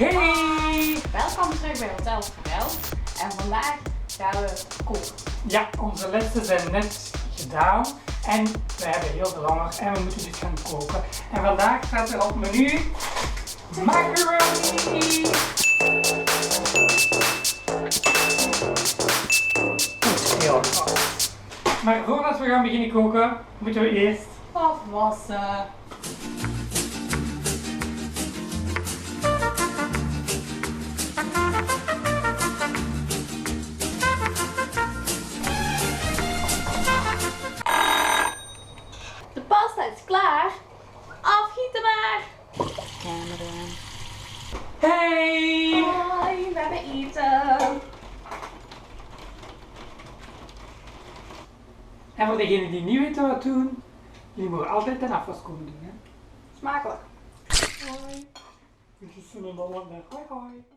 Hey! Welkom terug bij Hotel Verel. En vandaag gaan we koken. Ja, onze lessen zijn net gedaan en we hebben heel veel honger en we moeten dus gaan koken. En vandaag staat er op het menu macaroni! Heel goed. Maar voordat we gaan beginnen koken, moeten we eerst Afwassen. De pasta is klaar. Afgieten maar. Camera. Hey! Hoi, we hebben eten. En voor degenen die niet weten wat doen, jullie mogen altijd een afwas komen doen. Hè? Smakelijk. Hoi. We zijn in de landen. Hoi hoi.